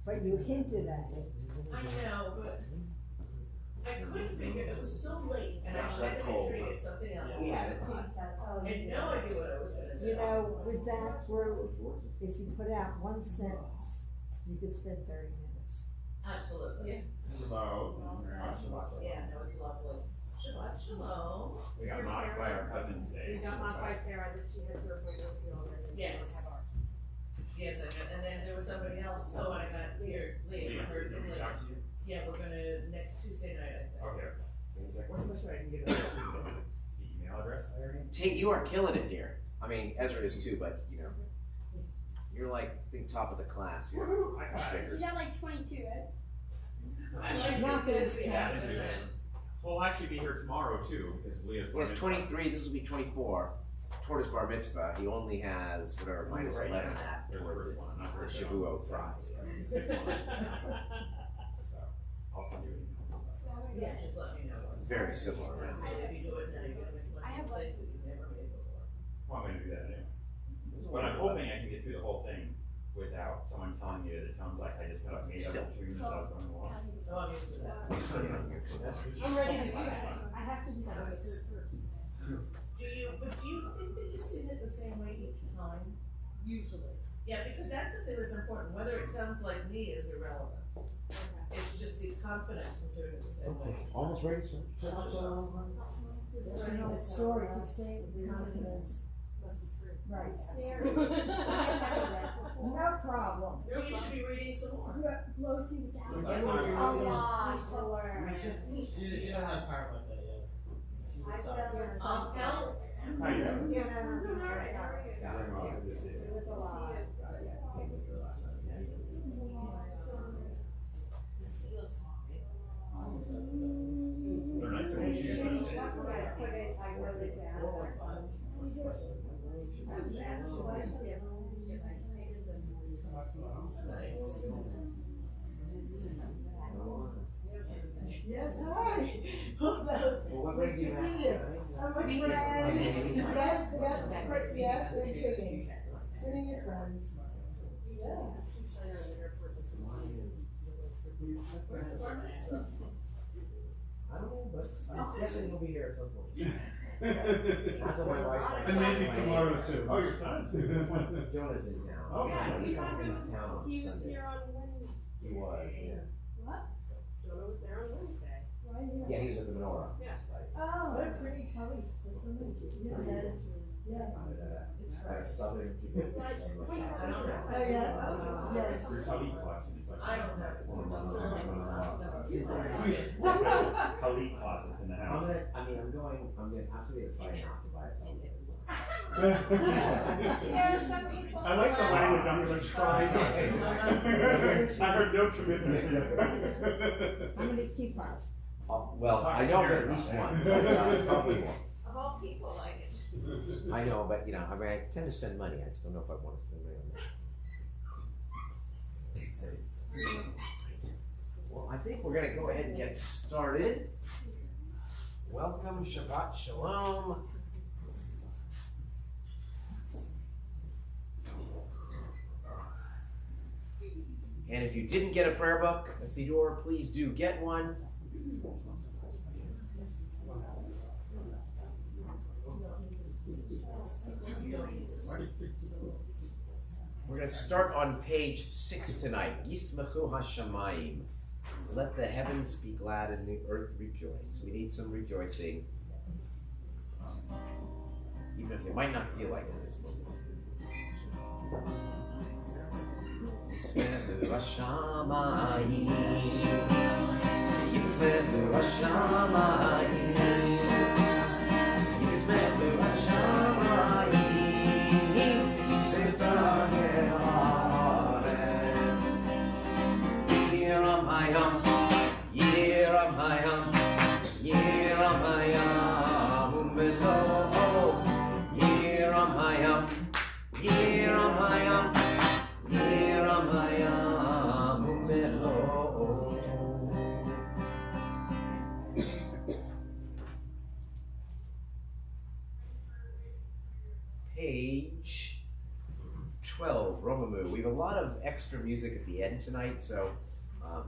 But you hinted at it. I know, but I couldn't figure, it was so late, and I It's had to so make sure cold. to get something else. We had it. I had no idea what I was gonna do. You know, with that group, if you put out one sentence, you could spend 30 minutes. Absolutely. Hello. Very much. Yeah, no, it's lovely. Shabbat shalom. We got mocked by our cousin today. We got mocked by Sarah that she has her appointment with you already. and we don't Yes. have ours. Yes, I know, and then there was somebody else, oh, and I got Leah, I heard Did from he reach Leah. out to you? Yeah, we're gonna, next Tuesday night, I think. Okay. He's like, what's the best way I can get the email address I already? Tate, you are killing it here. I mean, Ezra is too, but you know, you're like the top of the class. You're Woohoo! High five. stickers. He's at like 22, right? I like Not the that kids, it's we Yeah, have I it, didn't do that. We'll actually be here tomorrow too, because Leah's. He has 23. This will be 24. Toward his bar mitzvah, he only has whatever minus Right, 11 yeah. that There's toward first one, I'm not the very good Shavuot on fries. 6 So, I'll send you an email. Yeah, just let me know. Very similar. If you do it now, you're gonna make I have one mistakes that you've never made before. Well, I'm gonna do that anyway. But I'm hoping I can get through the whole thing without someone telling me that it sounds like I just kind of made Still. up tunes as I was going along. Oh, I'm used to that. I'm ready to do that. I have to do that. Nice. Do you think that you sing it the same way each time? Usually. Yeah, because that's the thing that's important, whether it sounds like me is irrelevant. Okay. It's just the confidence from doing it the same way. Almost ready, sir. There's an old story, if you say it with confidence. Must be true. Right. No No problem. You should be reading some more. Blow through the gap. That's not A really- lot for. She don't have time like that yet. She's excited. Cal? Hi, Sarah. Yeah, no, right now. Very well, good to see you. It was a lot. They're nicer than she That's usually is. what I put it, I wrote it down. Nice. Yes, hi. Well, what Nice to see you. I'm a friend. Yes, and singing. Singing your friends. Yeah. Where's the bar mitzvah? I don't know, but definitely will be here at some point. That's what my wife. And maybe tomorrow too. Oh, your son too. Jonah's in town. Oh, Yeah, He he's comes on, into town on he was Sunday. here on Wednesday. He was, yeah. What? Jonah was there on Wednesday. Why you? Yeah, he was at the menorah. Yeah. Oh. What a pretty telly. That's so nice. Yeah, that is really. Yeah. At a southern people. I don't know. Oh, yeah. Oh, yes. Your Khalid collection is like. I don't have it. Khalid closet in the I'm house. gonna, I mean, I'm gonna have to be able to try not to buy a television. There are some people. I like the language, I'm gonna try not to. I heard no commitment. How many keep ours? Well, I know at least one, but probably one. Of all people, like it. I know, but you know, I mean, I tend to spend money, I just don't know if I want to spend money on that. Well, I think we're gonna go ahead and get started. Welcome, Shabbat Shalom. And if you didn't get a prayer book, a Siddur, please do get one. We're going to start on page 6 tonight. Yismechu Hashamayim. Let the heavens be glad and the earth rejoice. We need some rejoicing, even if you might not feel like it in this moment. Yismechu Hashamayim. Yismechu Hashamayim. Yismechu Hashamayim. Yiramayam, Yiramayam, Yiramayam, Umelo, Yiramayam, Yiramayam, Yiramayam, Umelo. Page 12, Romamu. We have a lot of extra music at the end tonight, so a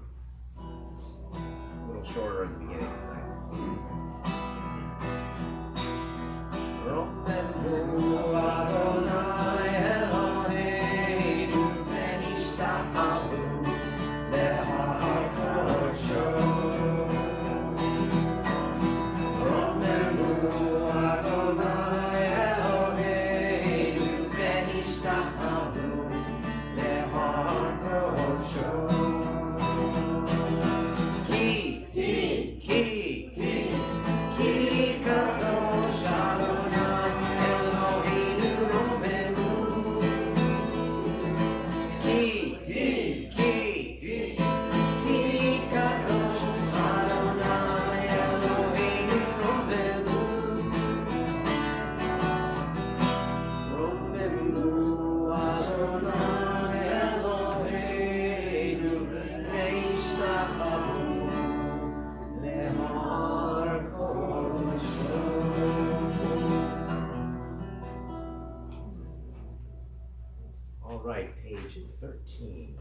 little shorter in the beginning tonight. All right, page 13.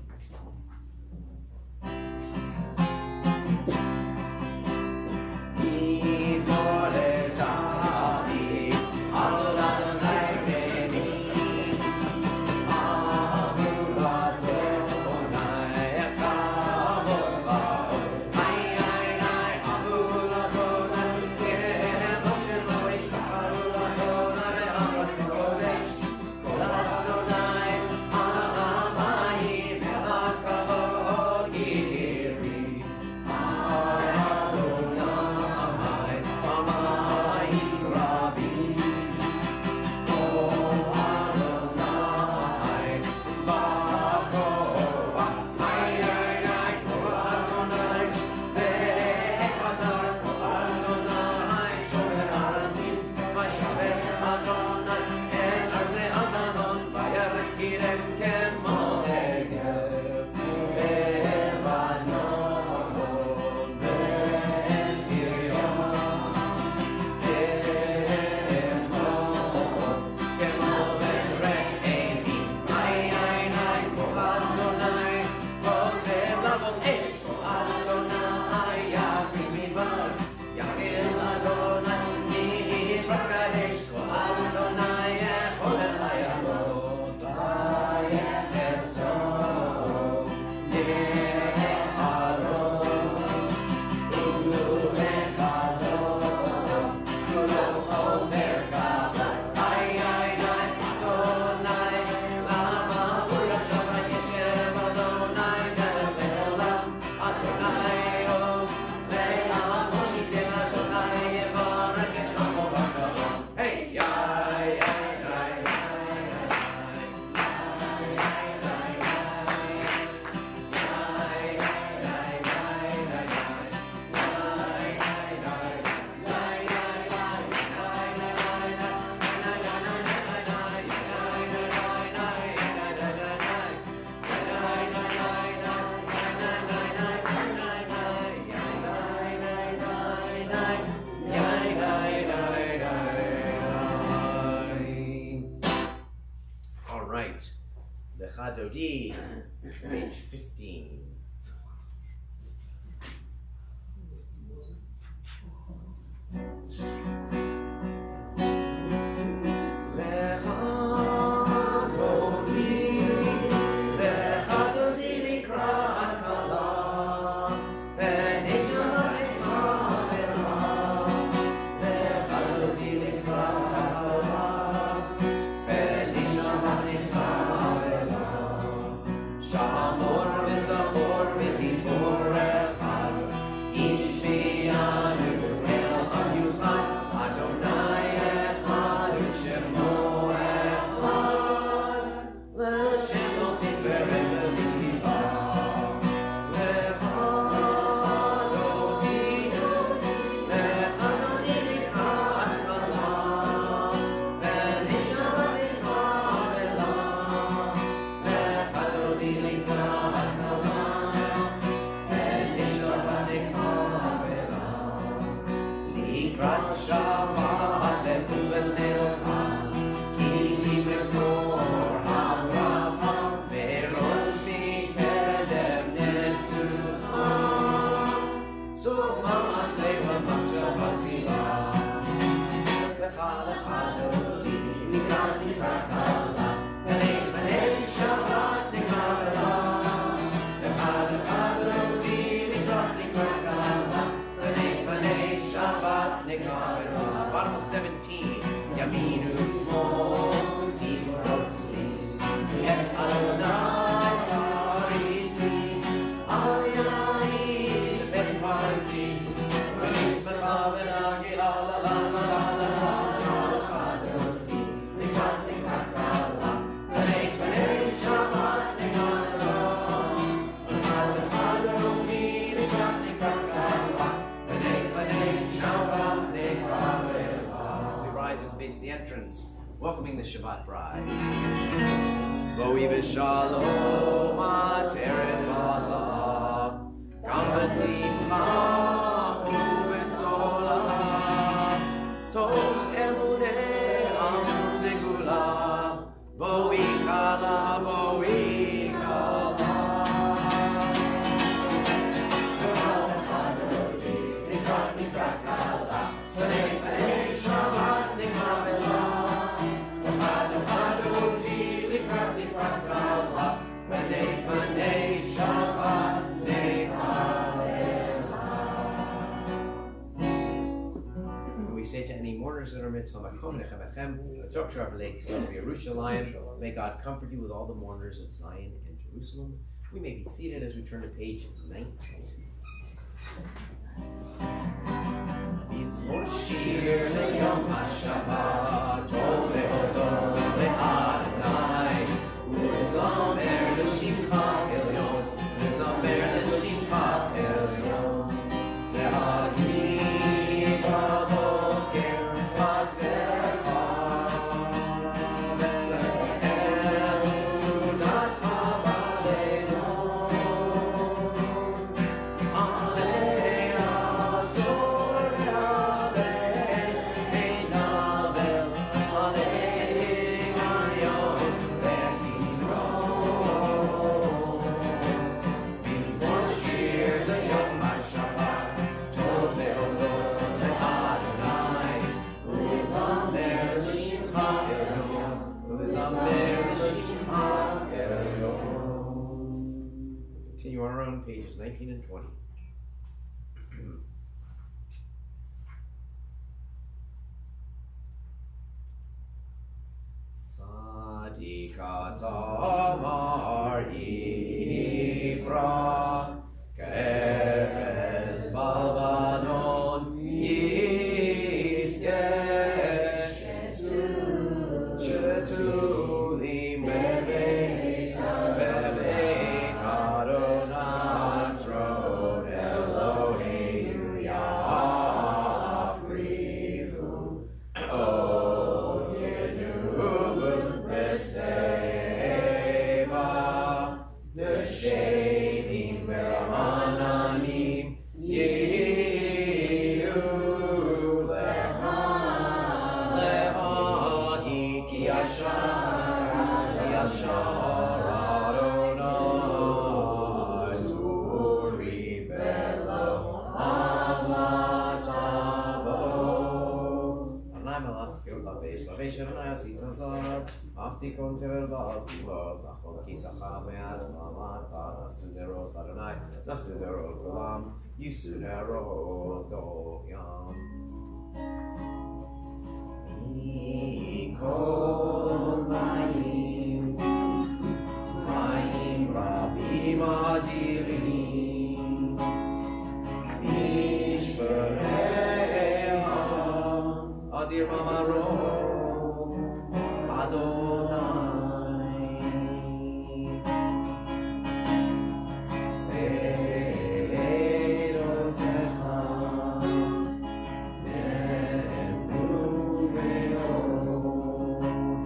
Lecha Dodi, page 15. Amor welcoming the Shabbat bride. Boi v'shalom ateret bala, gam b'simcha u'b'tzola, tov emunei am segula, boi kala, boi kala. We say to any mourners in our midst, may God comfort you with all the mourners of Zion and Jerusalem. We may be seated as we turn to page 19. Mizmor shir leyom hashabbat, tov le'odom le'adonai, u'lezamer l'shimcha elyon, u'lezamer l'shimcha elyon, le'agid b'boker b'zecha, ve'emunatcha b'aleinu, alei azor ve'alei einavel, alei mayon ve'kidron. Mizmor shir leyom hashabbat, tov le'odom le'adonai, u'lezamer l'shimcha elyon, u'lezamer l'shimcha elyon. Continue on our own, pages 19 and 20. Tzadika tamar yifrach, keres balbanon yizkeh, shetulim bebeit Adonai tzrot Eloheinu yafrihu, Oyenu b'seva, Neshenim v'ra'ananim yiyu le'hagid ki yashar Adonai zuri velo avlatavo. Adonai melech yolavesh lavesh Adonai asita zar, aftikon tevel v'altivot, lachol kisacha me'az mamata, nasu nerot Adonai, nasu nerot kulam, yisu nerot doyam. Mikol mayim, mayim rabim adirim, mishpereim adir mamarot Adonai. Eirotecha ne'emru me'od,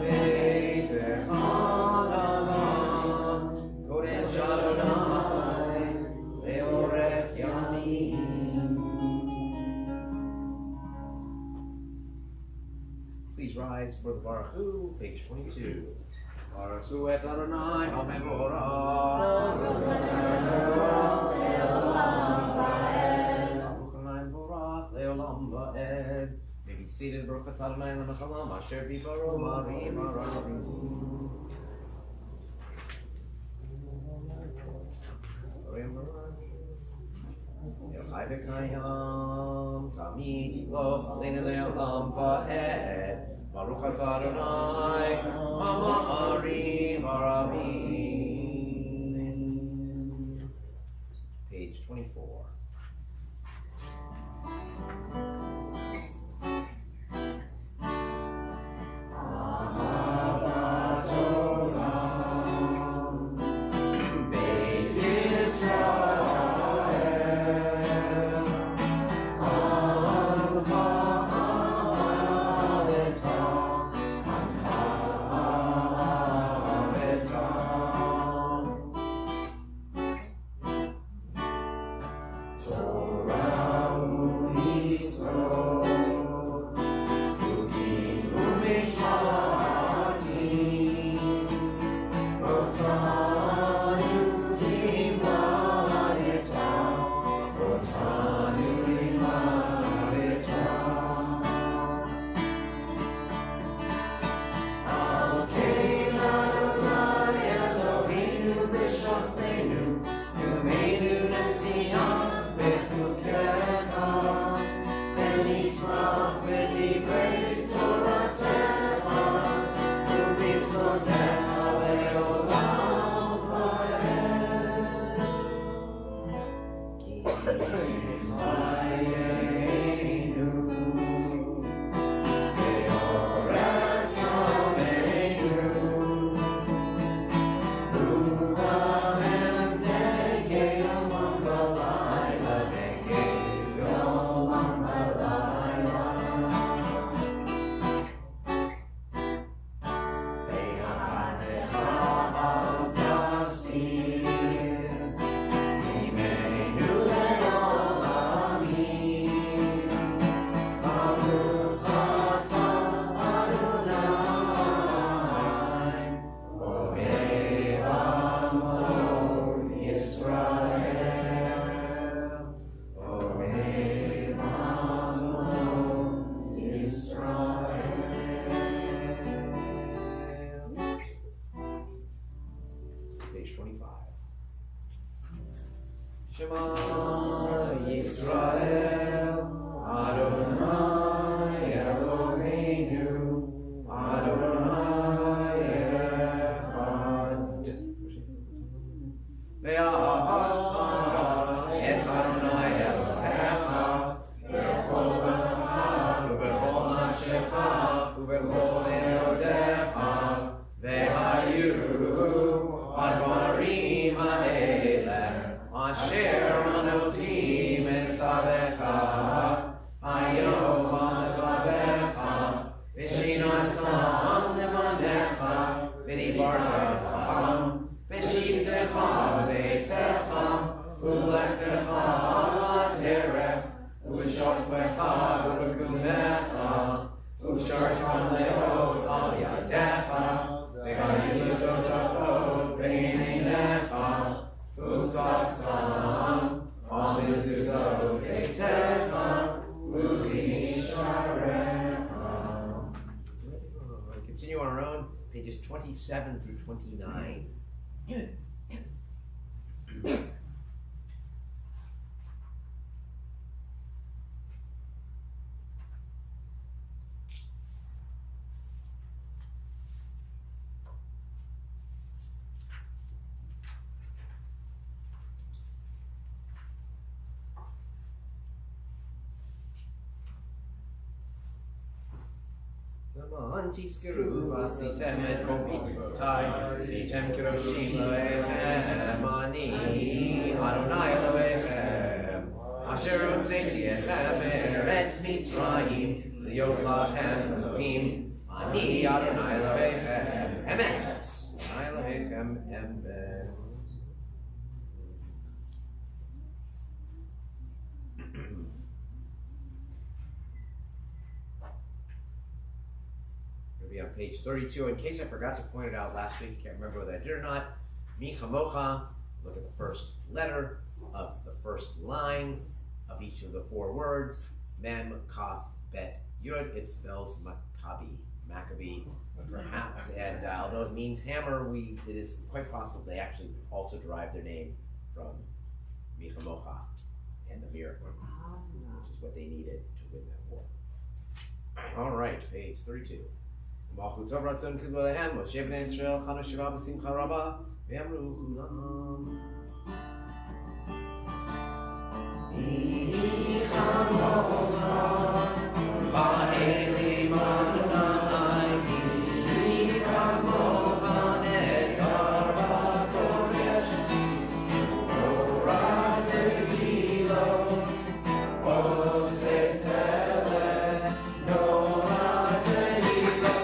beitecha la'lam, kodesh Adonai le'orech yamim. Please rise for the Baruch Hu, page 22. Baruch Hu et Adonai HaMevorach. Le'olam va'ed. May be seated, Baruch atah Adonai l'mechalam, asher b'varo marim aravim. Yochai v'kayam, tamid yimloch aleinu le'olam va'ed. Baruch atah Adonai ha'ma'arim aravim. Page 24. Shema Yisrael, Adonai Eloheinu, Adonai Echad. Ve'ahavta et Adonai Elohecha b'chol nafshecha u'b'chol nafshecha u'b'chol me'odecha ve'hayu advarim ha'eleh asher anochi metzavecha hayom alevavecha v'shinantam levanecha v'dibartam v'shivtecha b'beitecha u'lechtecha b'derech u'shokvecha u'b'kumecha u'shartam leot al yadecha v'hayu totafot v'eineinecha Tutaftam, all mezuzot v'techa, u'chisharecha. Continue on our own, pages 27 through 29. Tiskeru vasitem et kol mitzvotai, v'tem keroshim lo'echem, ani Adonai Elohechem, asher hotzeti etchem me'eretz Mitzrayim, liot lachem Elohim, ani Adonai Elohechem, emet, Adonai Elohechem, emet. Be on page 32. In case I forgot to point it out last week, can't remember whether I did or not. Mi chamocha, look at the first letter of the first line of each of the four words. Mem, kaf, bet, yud. It spells Maccabee, perhaps. And although it means hammer, it is quite possible they actually also derive their name from Mi chamocha and the miracle, which is what they needed to win that war. All right, page 32. Malchut Tov Ratzon Kidlo Lehem, Moshe Bnei Yisrael, Chanu Shira B'Simcha Rabba, V'yamru Kulam. Mi chamocha, ba'elim Adonai, mi chamocha ne'gar ba'kodesh, Torah tehilot, oseh telet, Torah tehilot.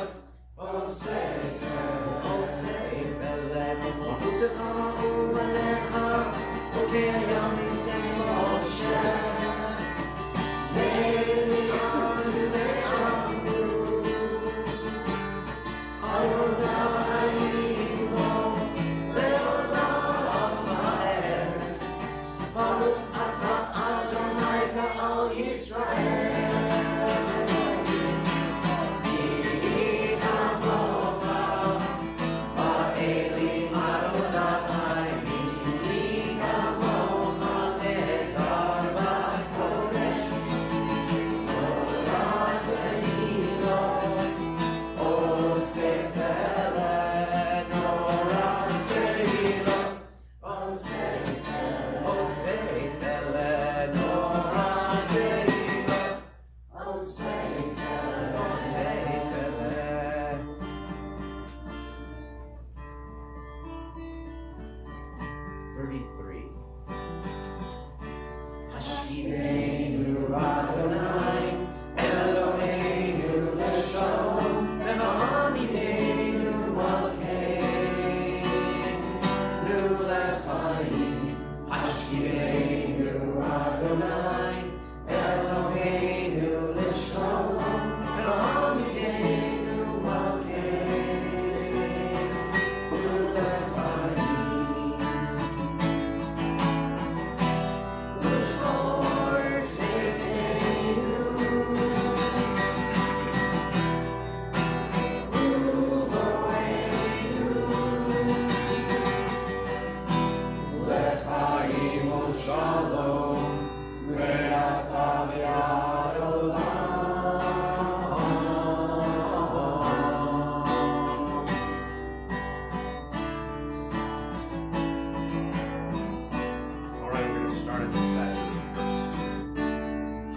start at the second verse.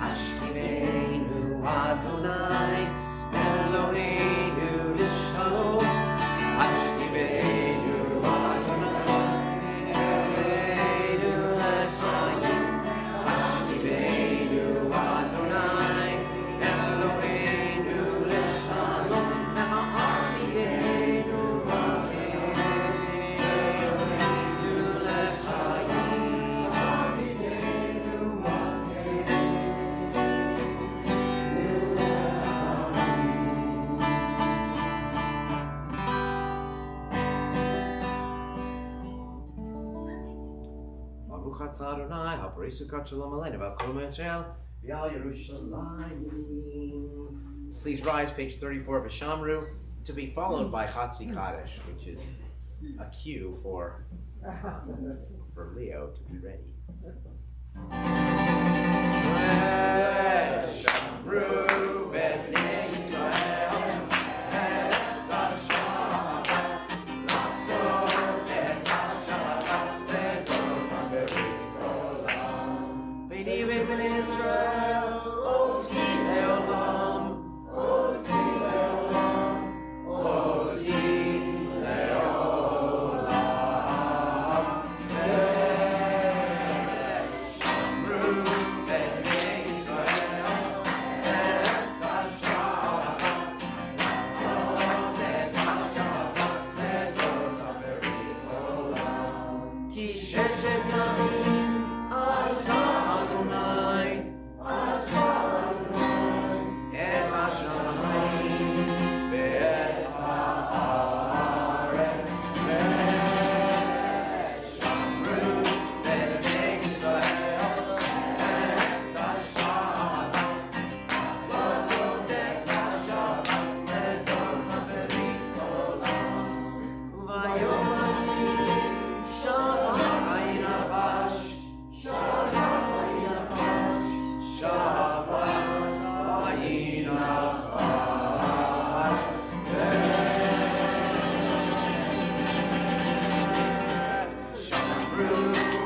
Hashkiveinu Adonai Eloheinu Lishalom. Hashkiveinu Adonai Eloheinu L'chaim. Hashkiveinu Adonai Eloheinu Lishalom. Hashkiveinu Eloheinu Baruch atah Adonai, haParesu Shalom Aleinu, v'Kol Yisrael, v'Al Yerushalayim. Please rise, page 34 of Shamru, to be followed by Chatzi Kaddish, which is a cue for Leo to be ready. Shamru b'nei Yisrael, et Hashem, Lasot et Hashem, Ledor Haberit Olam. B'nei v'bnei Yisrael, Oti Leolam, Oti Leolam, Oti Leolam. Shamru b'nei Yisrael, et Hashem, Lasot et Hashem, Ledor Haberit Olam. Ki sheshet yamim asa Adonai, et hashamayim ve'et haaretz. Shamru b'nei Yisrael, et Hashem, Lasot et Hashem, Ledor Haberit Olam. Vayom ha'zi shavai navash, shavai navash, shavai navash. Shamru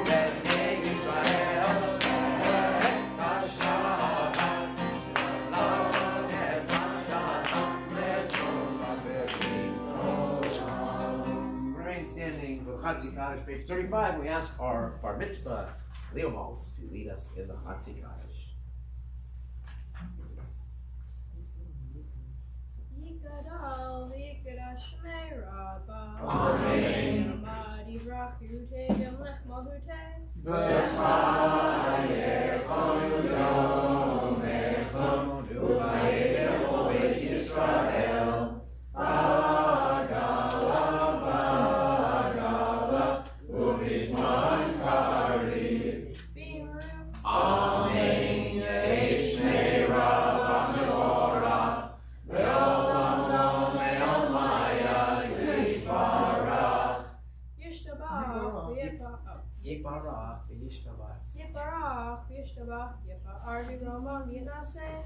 b'nei Yisrael, et Hashem, Lasot et Hashem, Ledor Haberit Olam. Remain standing for Chatzi Kaddish, page 35. We ask our bar mitzvah, Leo Maltz, to lead us in the Chatzi Kaddish. Yikadal, Yikadash Shmei Rabbah. Amen. Amad Yivrach Yerutei Yamlech Malhutei. Israel. Biru. Amen. Yeshnei Rabba Meorah, Me'olam lo me'omaya Yishbarach. Yishtabach. Yibarach v'yishtabach. Yiparach. Yishtabach. Yipar. V'Romam Yinaseh.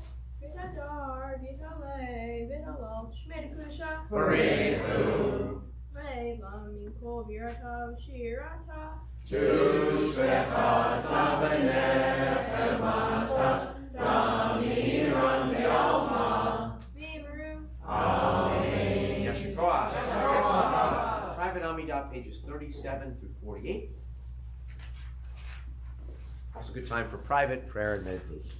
V'Tadar. V'Talei. V'Talal. Shmei Kusha. Barichu. Ve'lam Minkol V'Yiratav. Shirata. Tushbecha tabenechem Damiran Be'alma. Biru. Amen. Yashikoach. Private Amidah, pages 37 through 48. Also a good time for private prayer and meditation.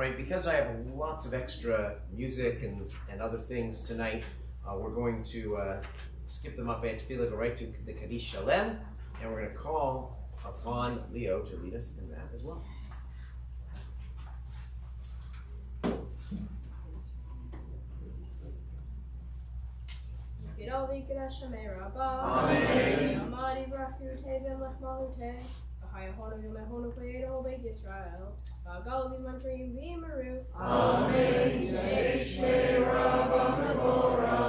right, because I have lots of extra music and other things tonight, we're going to skip them up at Tefillah, go right to the Kaddish Shalem, and we're going to call upon Leo to lead us in that as well. Amen. Amari Brachu Tevin Lech Malute. Ahayahonu Yomehonu Koyedo Beit Yisrael. Vagal Vimantrim Vimaru. Amen. Yeshme Rabba Mevora.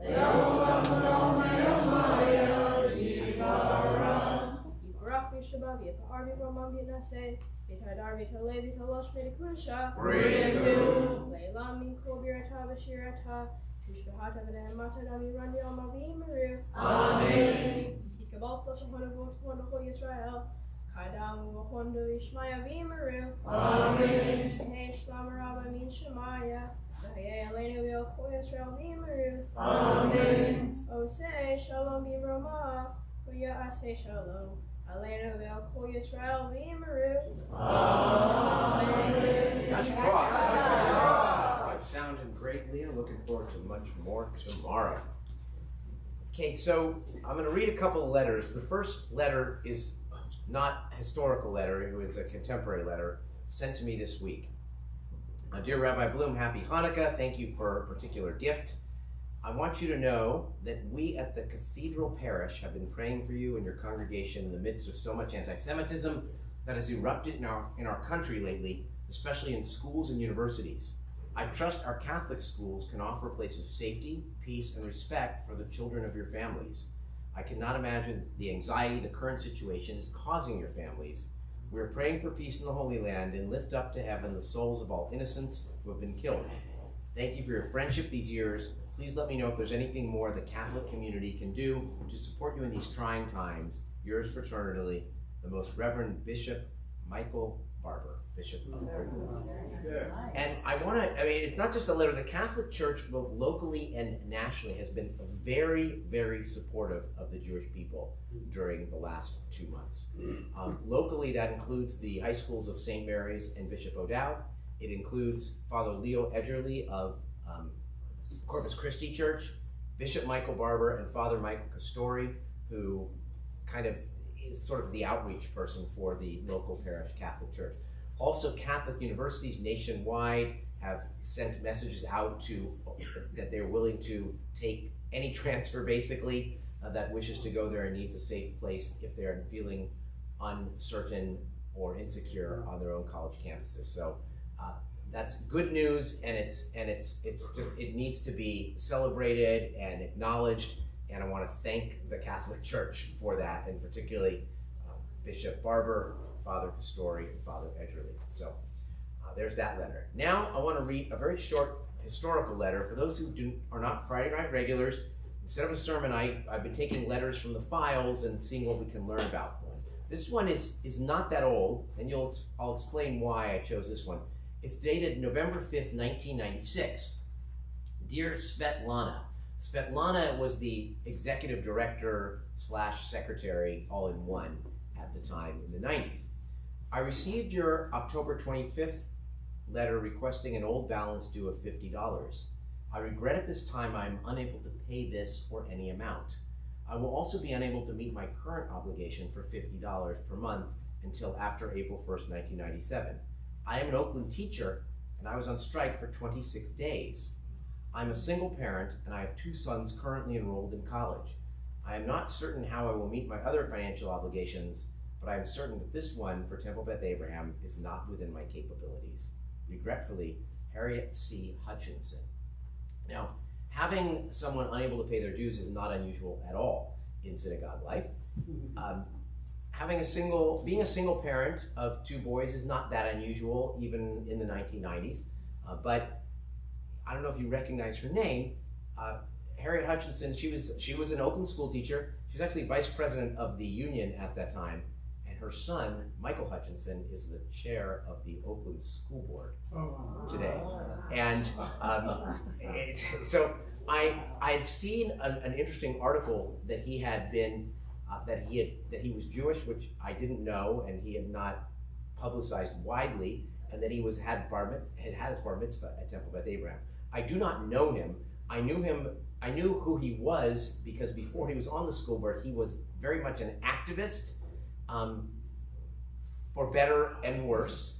Leolam Leom Yomaya Yivara. Yivarach Vishtabah V'yapa Arvi Romam V'yinaseh. V'yitadar V'yitale V'yitalosh V'yitkunasha. Redu. Leilam Minkol Birata V'shirata. Tushbehata V'nehemata Nami Randi Oma V'yimaru. Amen. Yikabal Tzosha Hono V'Hono Yisrael. Kadam V'Hondo Yishmaya V'yimaru. Amen. Hey Shlam Rabba Min Shemaya. V'hayei Aleinu V'Yol Yisrael V'yimaru. Amen. Osei Shalom B'Rama. V'ya'asei Shalom. Aleinu V'Yol Yisrael V'yimaru. Amen. It sounded great, Leah. Looking forward to much more tomorrow. Okay, so I'm going to read a couple of letters. The first letter is not a historical letter. It was a contemporary letter sent to me this week. Dear Rabbi Bloom, happy Hanukkah. Thank you for a particular gift. I want you to know that we at the Cathedral Parish have been praying for you and your congregation in the midst of so much anti-Semitism that has erupted in our country lately, especially in schools and universities. I trust our Catholic schools can offer a place of safety, peace, and respect for the children of your families. I cannot imagine the anxiety the current situation is causing your families. We are praying for peace in the Holy Land and lift up to heaven the souls of all innocents who have been killed. Thank you for your friendship these years. Please let me know if there's anything more the Catholic community can do to support you in these trying times. Yours fraternally, the Most Reverend Bishop Michael Barber, Bishop of Gordon. And it's not just a letter. The Catholic Church, both locally and nationally, has been very, very supportive of the Jewish people during the last 2 months. Locally, that includes the high schools of St. Mary's and Bishop O'Dowd. It includes Father Leo Edgerly of Corpus Christi Church, Bishop Michael Barber, and Father Michael Castori, who kind of is sort of the outreach person for the local parish Catholic Church. Also, Catholic universities nationwide have sent messages out that they're willing to take any transfer, basically, that wishes to go there and needs a safe place if they're feeling uncertain or insecure on their own college campuses. So that's good news, and it needs to be celebrated and acknowledged. And I want to thank the Catholic Church for that, and particularly Bishop Barber, Father Castori, and Father Edgerly. So there's that letter. Now I want to read a very short historical letter. For those who are not Friday Night regulars, instead of a sermon, I've been taking letters from the files and seeing what we can learn about one. This one is not that old, and I'll explain why I chose this one. It's dated November 5th, 1996. Dear Svetlana. Svetlana was the executive director / secretary all in one at the time in the 90s. I received your October 25th letter requesting an old balance due of $50. I regret at this time I am unable to pay this or any amount. I will also be unable to meet my current obligation for $50 per month until after April 1st, 1997. I am an Oakland teacher and I was on strike for 26 days. I'm a single parent and I have 2 sons currently enrolled in college. I am not certain how I will meet my other financial obligations, but I am certain that this one for Temple Beth Abraham is not within my capabilities. Regretfully, Harriet C. Hutchinson. Now, having someone unable to pay their dues is not unusual at all in synagogue life. Being a single parent of 2 boys is not that unusual, even in the 1990s. But I don't know if you recognize her name. Harriet Hutchinson, she was an Oakland school teacher. She's actually vice president of the union at that time. And her son, Michael Hutchinson, is the chair of the Oakland School Board today. And so I had seen an interesting article that he had been, that he was Jewish, which I didn't know, and he had not publicized widely. and that he had his bar mitzvah at Temple Beth Abraham. I do not know him. I knew who he was because before he was on the school board, he was very much an activist, for better and worse,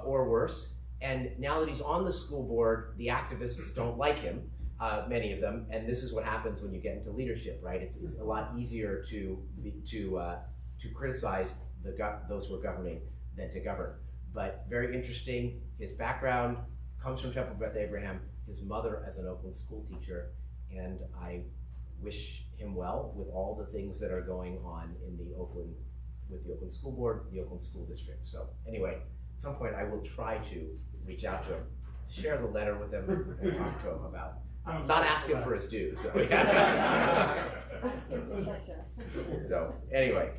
or worse. And now that he's on the school board, the activists don't like him, many of them, and this is what happens when you get into leadership, right? It's a lot easier to criticize those who are governing than to govern. But very interesting, his background comes from Temple Beth Abraham, his mother as an Oakland school teacher, and I wish him well with all the things that are going on with the Oakland School Board, the Oakland School District. So anyway, at some point I will try to reach out to him, share the letter with him, and talk to him about, not ask him for his due, so yeah. So anyway,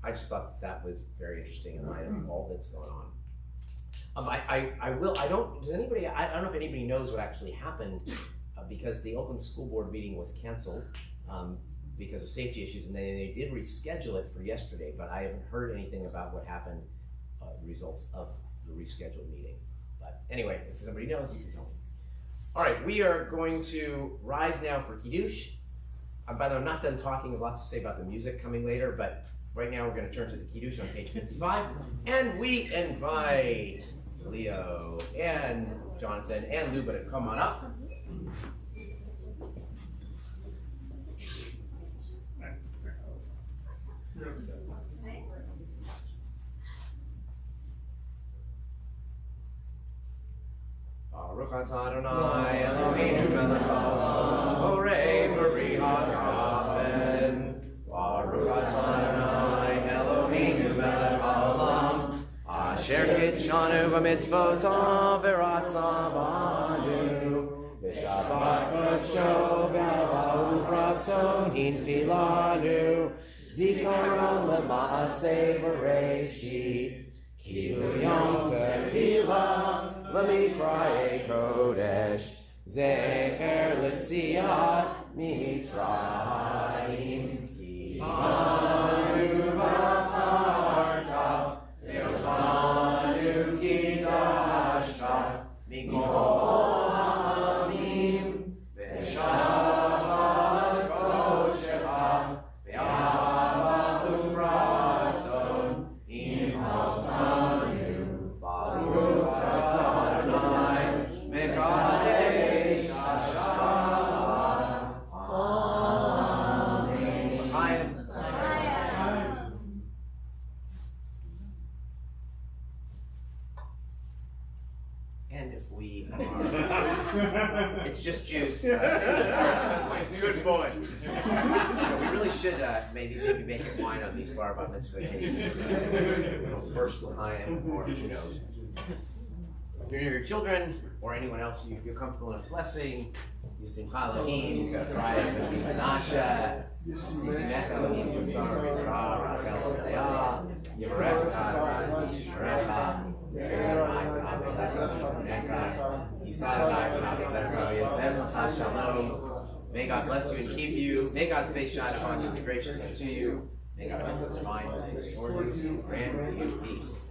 I just thought that was very interesting in light of all that's going on. I don't know if anybody knows what actually happened because the Oakland School Board meeting was canceled because of safety issues, and they did reschedule it for yesterday, but I haven't heard anything about what happened, the results of the rescheduled meeting. But anyway, if somebody knows, you can tell me. All right, we are going to rise now for Kiddush. By the way, I'm not done talking. I have lots to say about the music coming later, but right now we're going to turn to the Kiddush on page 55, and we invite Leo and Jonathan and Luba to come on up. Baruch atah Adonai Eloheinu melech haolam borei bari hagafen. Baruch atah Adonai Eloheinu melech haolam asher kitshanu b'mitzvotav v'ratzah banu v'shabbat kodsho b'ahava uvratzon hinchilanu zikaron lema'aseh v'reishit ki hu yom tefillah L'mikraye kodesh, zecher l'tziat Mitzrayim. Ki anu v'acharta, ve'otanu kidashta, mikol ha'amim, ve'shabbat kodeshecha, ve'ahava uvratzon, imhaltanu, baruch it's just juice. Good boy. We really should maybe make it wine on these bar mitzvah cases. First l'chaim, or who knows. If you're near your children or anyone else you feel comfortable in blessing, Yisimcha Elohim, K'Ephraim, Menashe, Yisimech Elohim, K'Sar, Rachel, Leah, Yivarecha, Yishmerecha, Ye'erai, V'Avedecha, Yisrael, V'Avedecha, Yisem Shalom. May God bless you and keep you. May God's face shine upon you and be gracious unto you. May God lift your mind face toward you and grant you peace.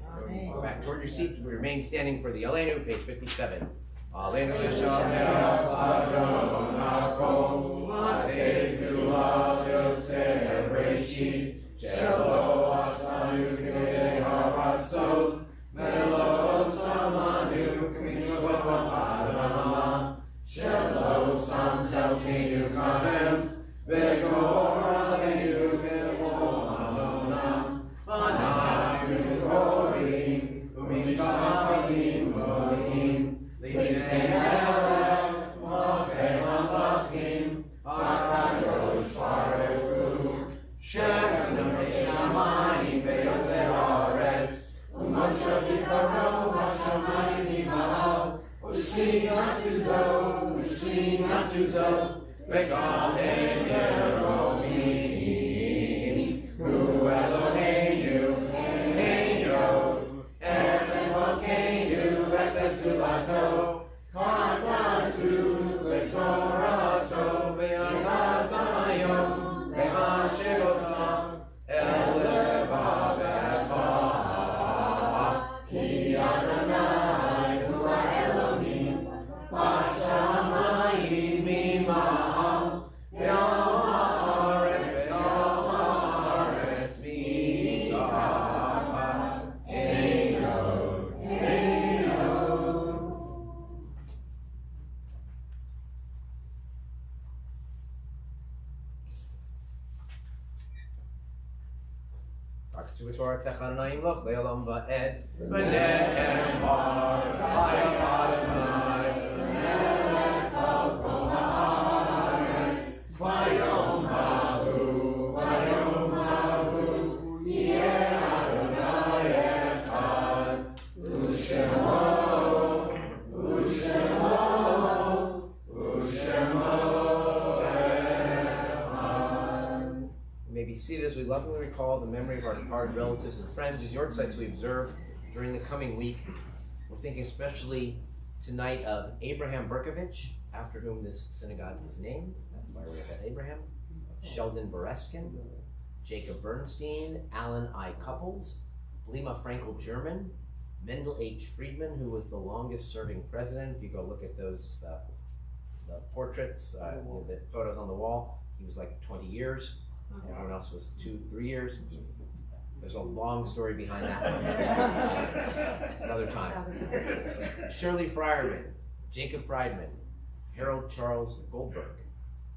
Go back toward your seat. We remain standing for the Aleinu, page 57. Aleinu Yishameach Adon HaKol Mateku Al Yotzei Bereshit Shelo Asanu K'nei Haratzot Melo Samanu K'mitzvot Adama Shelo Sam Chelkeinu Kahem V'Gor Aleinu K'Von Adonam V'Anachnu Korim U'Mishpachim Morim L'Ifnei Melech Malchei Hamlachim HaKadosh Baruch Hu She'Notei Shamayim Ve'Yosei Haaretz U'Moshe Yikaro Hashamayim Yimahal U'Shmi Natuzo Ve'Gadei Yeromim Hu Eloheinu Eino Eren Malkeinu Ve'Tezulato Kartatu Ve'Torato Ve'Atatayom Ve'Mashirotam Elevavecha Ki Adonai הכתוב בתורה תחננה ימלוך לעולם ועד ונאמר חי אדוני מלך על כל הארץ ביום ההוא יהיה אדוני אחד ושמו Be seated as we lovingly recall the memory of our departed relatives and friends whose yortzites we observe during the coming week. We're thinking especially tonight of Abraham Berkovich, after whom this synagogue is named. That's why we're going to have Abraham. Sheldon Bereskin, Jacob Bernstein, Alan I. Couples, Blima Frankel German, Mendel H. Friedman, who was the longest serving president. If you go look at those the portraits, the photos on the wall, he was like 20 years. Everyone else was 2-3 years. There's a long story behind that one. Another time. Shirley Freierman, Jacob Friedman, Harold Charles Goldberg,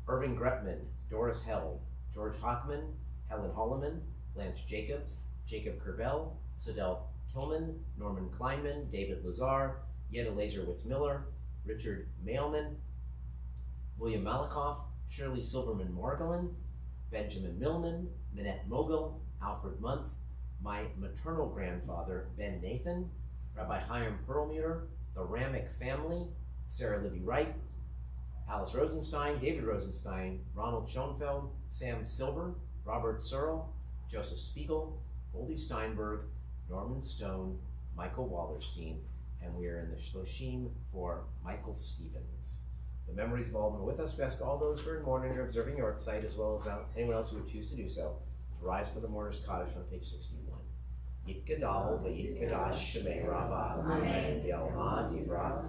Irving Gretman, Doris Held, George Hockman, Helen Holloman, Blanche Jacobs, Jacob Kerbel, Sidel Kilman, Norman Kleinman, David Lazar, Yetta Laserwitz Miller, Richard Mailman, William Malakoff, Shirley Silverman Margolin, Benjamin Millman, Minette Mogul, Alfred Month, my maternal grandfather, Ben Nathan, Rabbi Chaim Perlmutter, the Ramick family, Sarah Libby Wright, Alice Rosenstein, David Rosenstein, Ronald Schoenfeld, Sam Silver, Robert Searle, Joseph Spiegel, Goldie Steinberg, Norman Stone, Michael Wallerstein, and we are in the Shloshim for Michael Stevens. The memories of all who are with us. We ask all those who are in mourning or observing your site, as well as anyone else who would choose to do so, to rise for the mourner's Kaddish on page 61. Yitgadal v'yitkadash shemei rabbah. Amen. Yalma divra.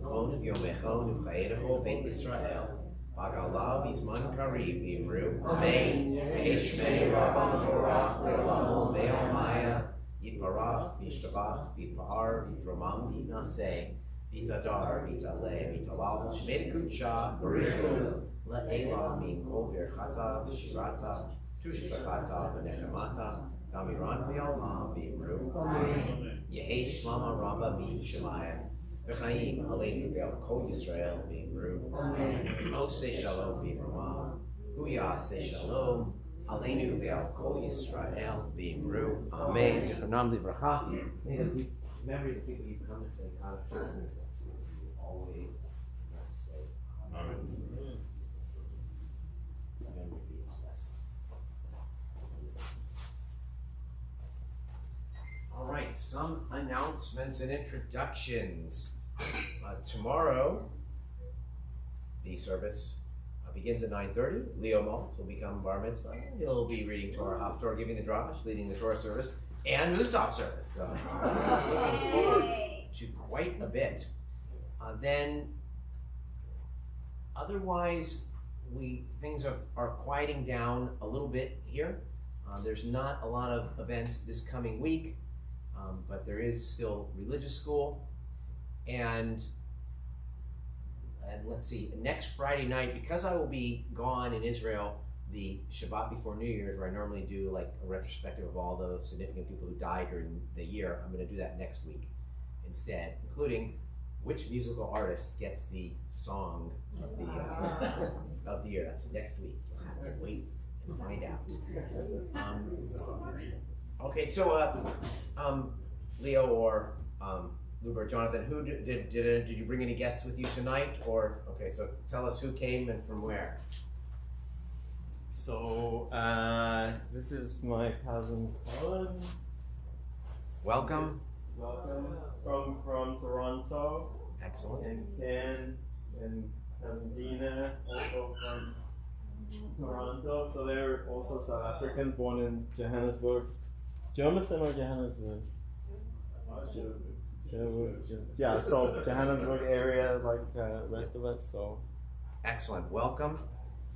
On of Yomechon uvchayedecho Beit Yisrael. Bagalav izman kariv v'imru. Amen. V'heshmei rabbah v'orach le'olam me'omaya. Yitparach v'yishtabach v'yitpa'ar v'yitromam v'yitnaseh. Vitadar, Vitale, Vitalal, Shmedikucha, Bariku, La'ela, Min Kol Birchata, Shirata, Tushtrachata, Venechemata, Damiran Bialma, Vimru, Yehe Shlama Rabba Mi Shemaya, V'chaim, Aleinu Ve'al Kol Yisrael, Vimru, Ose Shalom, Vimrama, Huya Se Shalom, Aleinu Ve'al Kol Yisrael, Vimru, Amen. Zichronam Livracha. Memory of the people you've come to say Kaddish. Always, let's say Amen. All right, some announcements and introductions. Tomorrow, the service begins at 9:30. Leo Maltz will become bar mitzvah. He'll be reading Torah Haftorah, giving the drash, leading the Torah service, and Musaf service. So looking forward to quite a bit. Then, otherwise, things are quieting down a little bit here. There's not a lot of events this coming week, but there is still religious school. And let's see, next Friday night, because I will be gone in Israel the Shabbat before New Year's, where I normally do like a retrospective of all the significant people who died during the year, I'm going to do that next week instead, including which musical artist gets the song of the year. That's next week. You'll have to wait and find out. Okay, so Leo or Luber, Jonathan, who did you bring any guests with you tonight? Or okay, so tell us who came and from where. So this is my cousin Colin. Welcome. Welcome from Toronto. Excellent. And Ken and cousin Dina, also from Toronto. So they're also South Africans, born in Johannesburg. Germiston or Johannesburg? Yeah, so Johannesburg area, like the rest of us. So excellent. Welcome.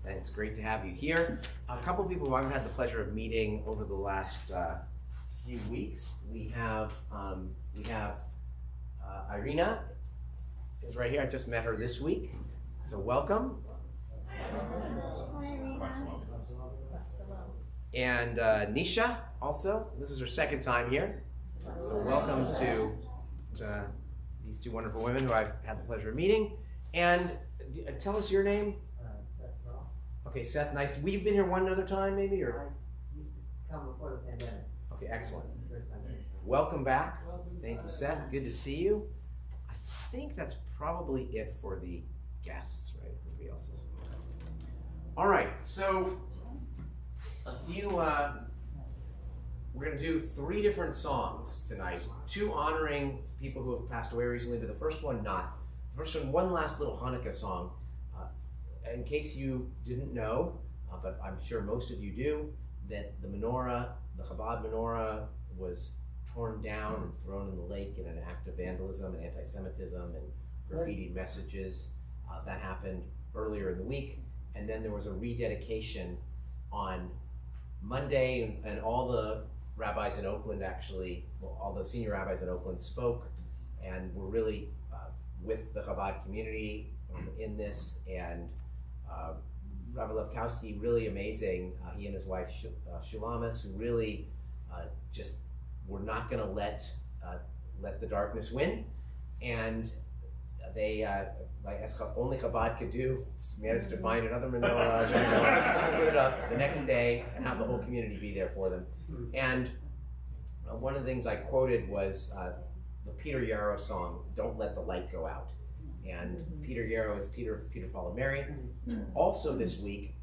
And it's great to have you here. A couple of people who I've had the pleasure of meeting over the last few weeks. We have Irina is right here. I just met her this week, so welcome. and Nisha also. This is her second time here. So welcome to these two wonderful women who I've had the pleasure of meeting. And tell us your name. Seth Ross. Okay, Seth, nice. We've been here one other time, maybe, or? I used to come before the pandemic. Okay, excellent. First time here. Welcome back. Thank you, Seth. Good to see you. I think that's probably it for the guests, right? Everybody else is. All right, so a few, we're going to do 3 different songs tonight. 2 honoring people who have passed away recently, but the first one not. The first one last little Hanukkah song. In case you didn't know, but I'm sure most of you do, that the menorah, the Chabad menorah, was torn down and thrown in the lake in an act of vandalism and anti-Semitism and graffiti messages. That happened earlier in the week. And then there was a rededication on Monday, and all the rabbis in Oakland actually, well, all the senior rabbis in Oakland spoke and were really with the Chabad community in this. And Rabbi Levkowski, really amazing. He and his wife Shulamis, who really just were not going to let the darkness win, and they, as only Chabad could do, managed to find another menorah, put it up the next day, and have the whole community be there for them. And one of the things I quoted was the Peter Yarrow song, "Don't Let the Light Go Out." And Peter Yarrow is Peter Paul and Mary. Also this week,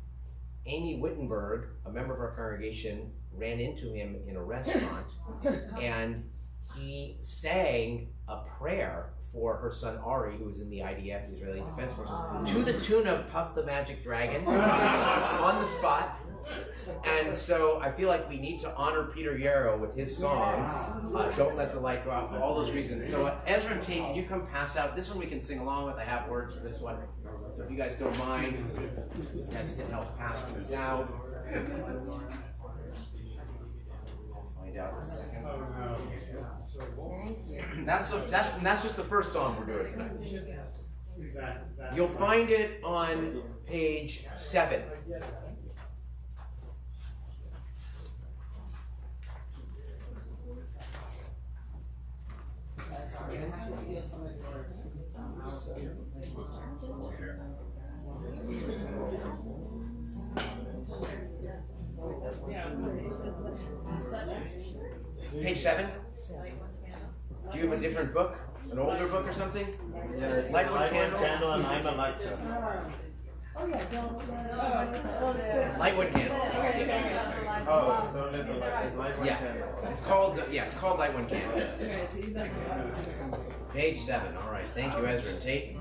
Amy Wittenberg, a member of our congregation, ran into him in a restaurant, and he sang a prayer for her son Ari, who was in the IDF, the Israeli Defense Forces, to the tune of Puff the Magic Dragon on the spot. And so I feel like we need to honor Peter Yarrow with his song, Don't Let the Light Go Out, for all those reasons. So Ezra and Kate, can you come pass out? This one we can sing along with. I have words for this one. So if you guys don't mind, you guys can help pass these out. Find out in a second. That's just the first song we're doing tonight. You'll find it on page 7. It's page 7. Do you have a different book? An older book or something? Yeah, Lightwood Candle? and I'm a lighter. Oh, yeah, don't. Lightwood Candle. Oh, don't let the light. Lightwood Yeah. candle. It's called Lightwood Candle. Page 7. All right. Thank you, Ezra and Tate.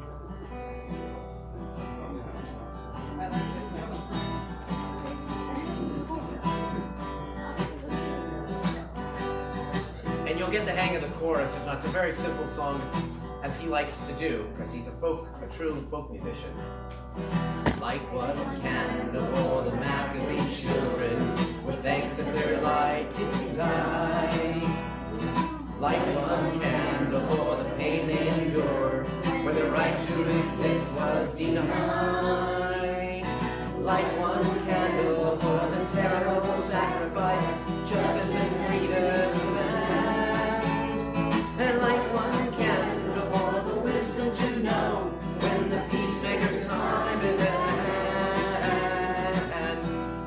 And you'll get the hang of the chorus. If not, it's a very simple song. It's as he likes to do, because he's a true folk musician. Light one candle for the Maccabee children, with thanks that their light didn't die. Light one candle for the pain they endured, where the right to exist was denied. Light one candle for the terrible sacrifice justice and freedom demand. And light one candle for the wisdom to know when the peacemaker's time is at hand.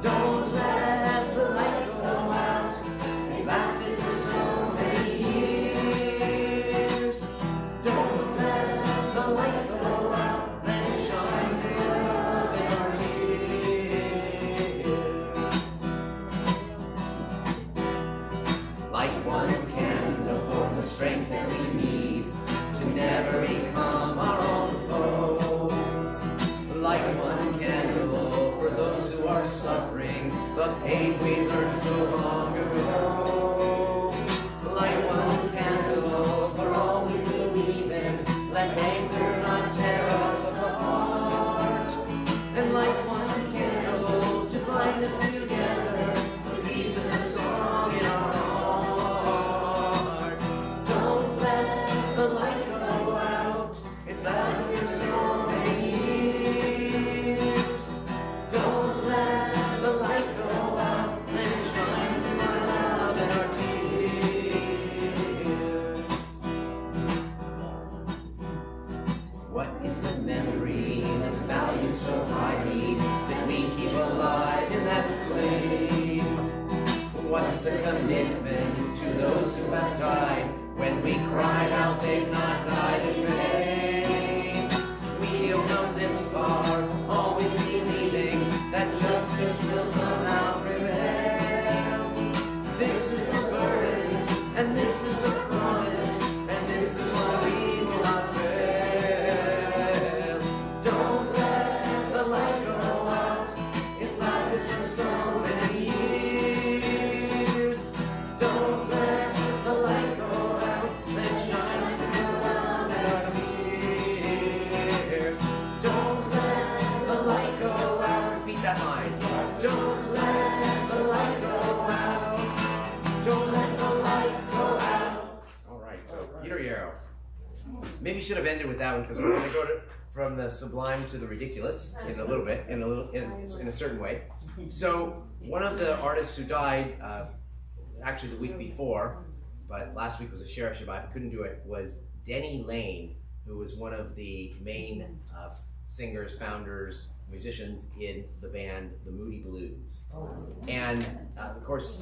Don't let the light go out. It's lasted for so many years. Don't let the light go out. Let it shine through love in our ears. Light one candle for the strength that we need to never become our own foe. Light one candle for those who are suffering the pain we learned so long ago. Light one candle for all we believe in. Let anger not tear us apart. And light one candle to bind us together. Peace is a song in our heart. Don't let the light go out. It's lasted for so many years. Don't let the light go out. Let it the commitment to those who have died. When we cried out, they've not died in vain. We'll come this far, always believing that justice will somehow prevail. This is the burden, and this is the promise, and this is why we will not fail. Don't let the light go out. It's lasted for so many years. Don't let the light go out. Let's shine through our tears. Don't let the light go out. Repeat that line. Don't let the light go out. Don't let the light go out. All right, so Peter Yarrow. Maybe you should have ended with that one because we're going to go from the sublime to the ridiculous in a little bit, in a certain way. So one of the artists who died, actually the week before, but last week was a Shara Shabbat, couldn't do it, was Denny Lane, who was one of the main singers, founders, musicians in the band The Moody Blues. And of course,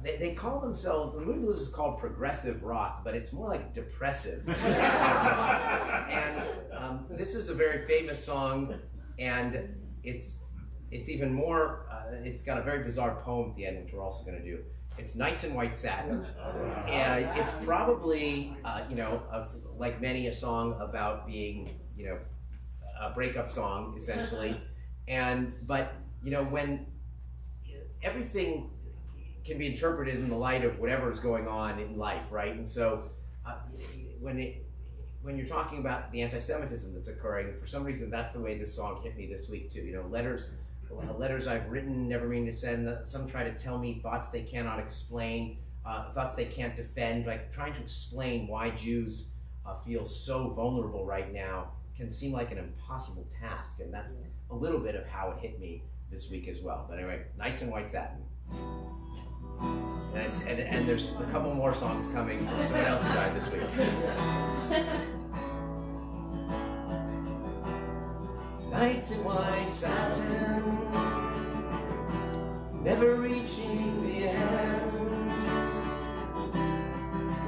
they call themselves, the Moody Blues is called progressive rock, but it's more like depressive. And this is a very famous song, and it's even more, it's got a very bizarre poem at the end, which we're also going to do. It's Nights in White Satin. And it's probably, like many, a song about being, a breakup song, essentially. But when everything can be interpreted in the light of whatever is going on in life, right? And so when you're talking about the anti-Semitism that's occurring, for some reason that's the way this song hit me this week too. Letters I've written, never meaning to send. Some try to tell me thoughts they cannot explain, thoughts they can't defend. Like trying to explain why Jews feel so vulnerable right now can seem like an impossible task, and that's a little bit of how it hit me this week as well. But anyway, Nights in White Satin. And there's a couple more songs coming from someone else who died this week. Nights in white satin, never reaching the end.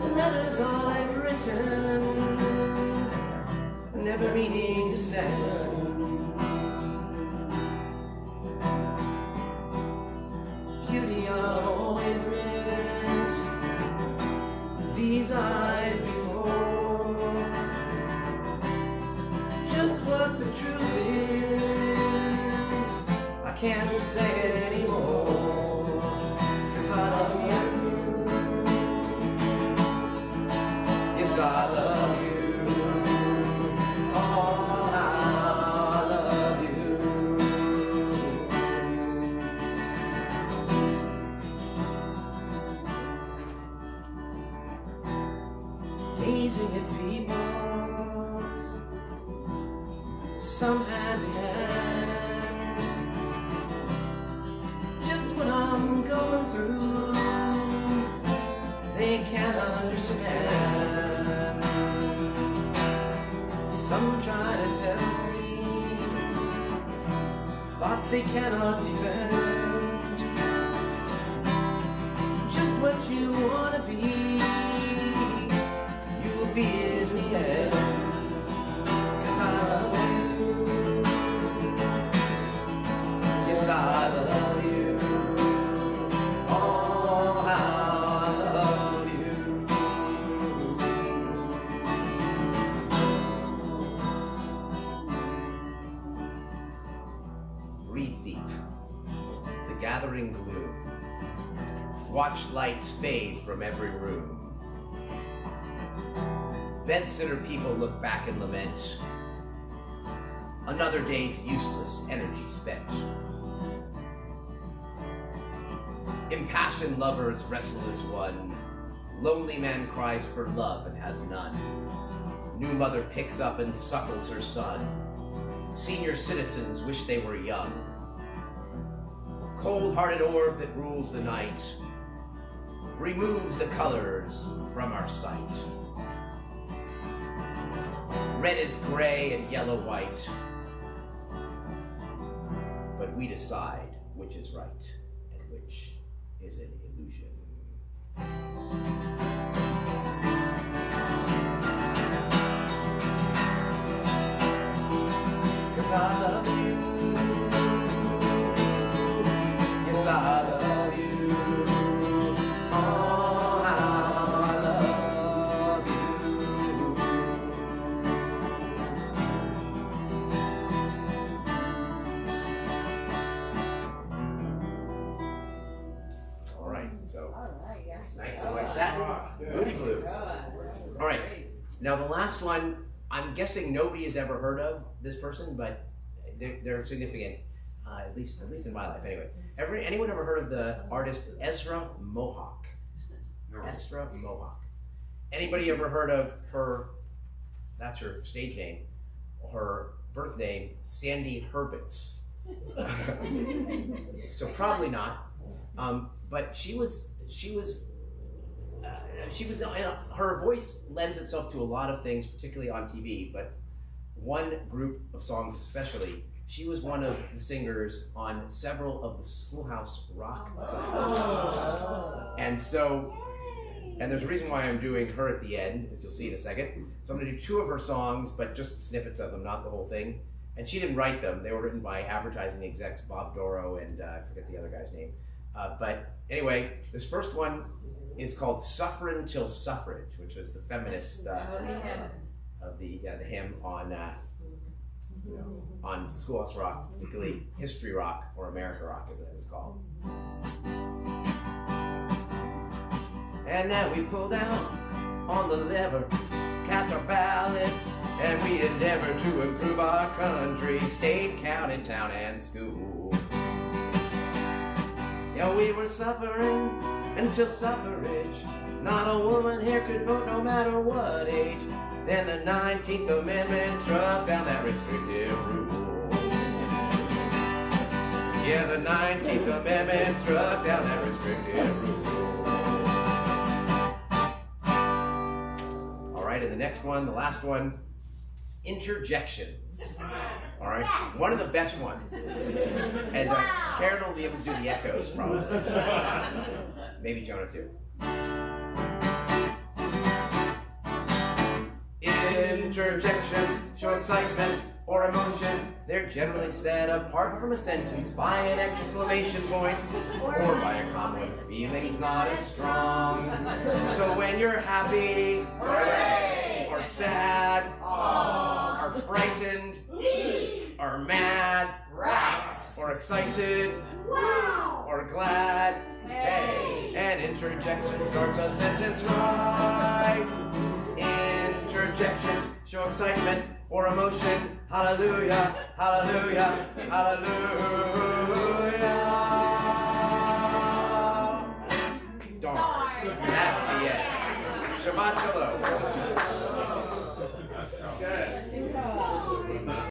The letters I've written, never meaning to send. Beauty I've always missed, these eyes before. Just what the truth is, I can't say it anymore. 'Cause I love you, yes I love you. Gazing at people, some hand in hand. Just what I'm going through, they can't understand. Some try to tell me thoughts they cannot defend. Just what you wanna be, be in the end, 'cause I love you, yes I love you, oh I love you. Breathe deep, the gathering gloom, watch lights fade from every room. Bedsitter people look back and lament. Another day's useless energy spent. Impassioned lovers wrestle as one. Lonely man cries for love and has none. New mother picks up and suckles her son. Senior citizens wish they were young. Cold-hearted orb that rules the night removes the colors from our sight. Red is gray and yellow white, but we decide which is right and which is an illusion. Cause I love you. Yes, I love you. Oh, how I love you. All right, so nice. So what's that? Moody Blues. All right. Now the last one, I'm guessing nobody has ever heard of this person, but they're significant, at least in my life anyway. Anyone ever heard of the artist Ezra Mohawk? Ezra Mohawk. Anybody ever heard of her? That's her stage name. Her birth name, Sandy Hurwitz. So probably not. But she was. Her voice lends itself to a lot of things, particularly on TV, but one group of songs especially, she was one of the singers on several of the Schoolhouse Rock songs. And there's a reason why I'm doing her at the end, as you'll see in a second. So I'm gonna do 2 of her songs, but just snippets of them, not the whole thing. And she didn't write them. They were written by advertising execs Bob Doro and I forget the other guy's name. But anyway, this first one is called "Sufferin' Till Suffrage," which was the feminist of the hymn on Schoolhouse Rock, particularly History Rock or America Rock, as it was called. And now we pull down on the lever, cast our ballots, and we endeavor to improve our country, state, county, town, and school. Yeah, we were suffering until suffrage. Not a woman here could vote no matter what age. Then the 19th Amendment struck down that restrictive rule. Yeah, the 19th Amendment struck down that restrictive rule. All right, and the next one, the last one, interjections. All right, one of the best ones. And Karen will be able to do the echoes, probably. Maybe Jonah too. Interjections show excitement or emotion. They're generally set apart from a sentence by an exclamation point or by a comma when the feeling's not as strong. So when you're happy, hooray, or sad, or frightened, or mad, or excited, or glad, hey, an interjection starts a sentence right. Interjections show excitement or emotion. Hallelujah, hallelujah, hallelujah. Darn. That's the end. Shabbat shalom.